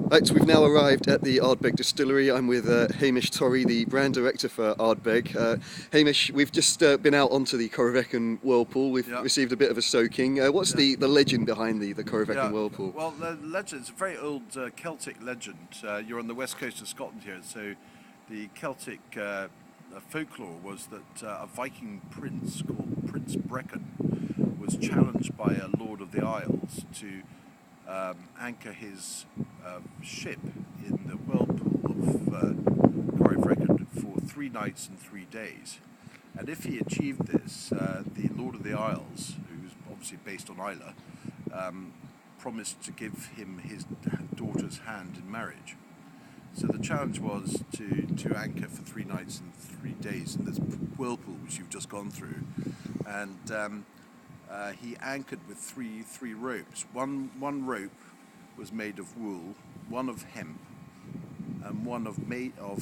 Right, we've now arrived at the Ardbeg distillery. I'm with Hamish Torrie, the brand director for Ardbeg. Hamish, we've just been out onto the Corryvreckan whirlpool. We've received a bit of a soaking. What's the legend behind the Corryvreckan whirlpool? Well, the legend is a very old Celtic legend. You're on the west coast of Scotland here, so the Celtic folklore was that a Viking prince called Prince Brecon was challenged by a Lord of the Isles to anchor his ship in the whirlpool of Corryvreckan for 3 nights and 3 days. And if he achieved this, the Lord of the Isles, who's obviously based on Islay, promised to give him his daughter's hand in marriage. So the challenge was to anchor for 3 nights and 3 days in this whirlpool which you've just gone through. And he anchored with three ropes. One rope was made of wool, one of hemp, and one of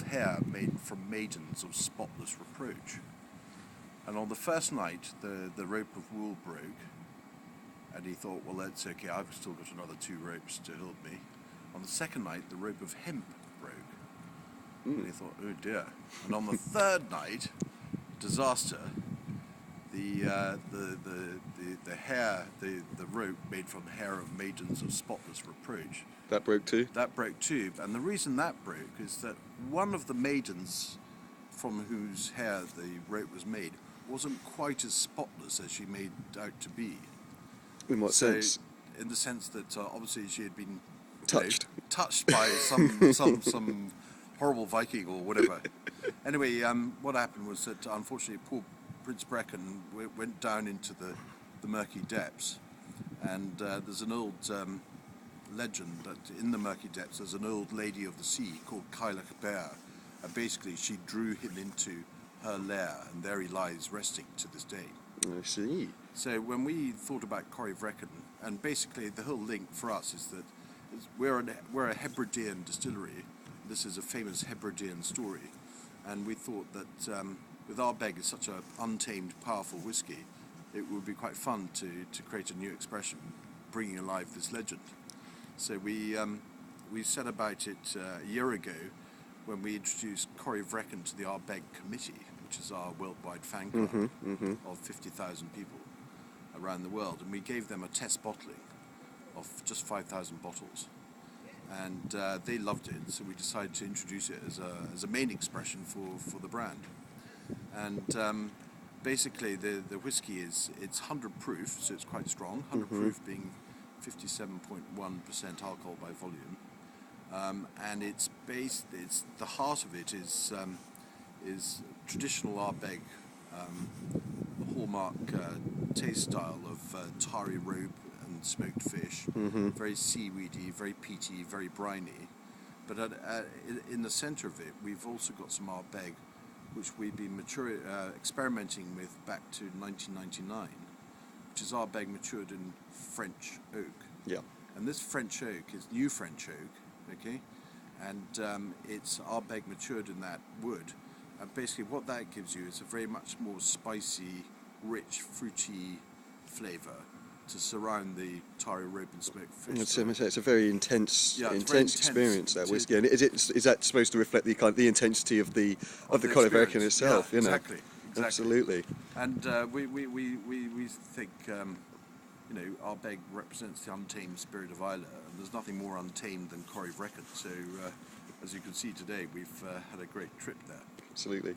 hair made from maidens of spotless reproach. And on the first night, the rope of wool broke, and he thought, well, that's okay, I've still got another 2 ropes to help me. On the second night, the rope of hemp broke. And he thought, oh dear. And on the third night, disaster, the rope made from hair of maidens of spotless reproach. That broke too? That broke too. And the reason that broke is that one of the maidens from whose hair the rope was made wasn't quite as spotless as she made out to be. In what sense? In the sense that obviously she had been touched by some horrible Viking or whatever. Anyway, what happened was that unfortunately poor Prince Brecon went down into the murky depths, and there's an old legend that in the murky depths there's an old lady of the sea called Cailleach Bear, and basically she drew him into her lair, and there he lies resting to this day. I see. So when we thought about Corryvreckan, and basically the whole link for us is that we're a Hebridean distillery. This is a famous Hebridean story, and we thought that with Ardbeg is such an untamed, powerful whiskey, it would be quite fun to create a new expression, bringing alive this legend. So we set about it a year ago when we introduced Corryvreckan to the Ardbeg Committee, which is our worldwide fan club of 50,000 people around the world, and we gave them a test bottling of just 5,000 bottles. And they loved it, so we decided to introduce it as a main expression for the brand. And basically the whiskey it's 100 proof, so it's quite strong. 100 proof being 57.1% alcohol by volume, and it's the heart of it is traditional Ardbeg, hallmark taste style of tarry rope and smoked fish, very seaweedy, very peaty, very briny. But in the centre of it, we've also got some Ardbeg, which we've been experimenting with back to 1999, which is Ardbeg matured in French oak. Yeah. And this French oak is new French oak, okay? And it's Ardbeg matured in that wood. And basically what that gives you is a very much more spicy, rich, fruity flavour to surround the tarry rope and smoked fish. It's a very intense experience, that whiskey. And is that supposed to reflect the intensity of the Corryvreckan itself? Yeah, exactly. Absolutely. And we think Ardbeg represents the untamed spirit of Islay, and there's nothing more untamed than Corryvreckan. So as you can see today, we've had a great trip there. Absolutely.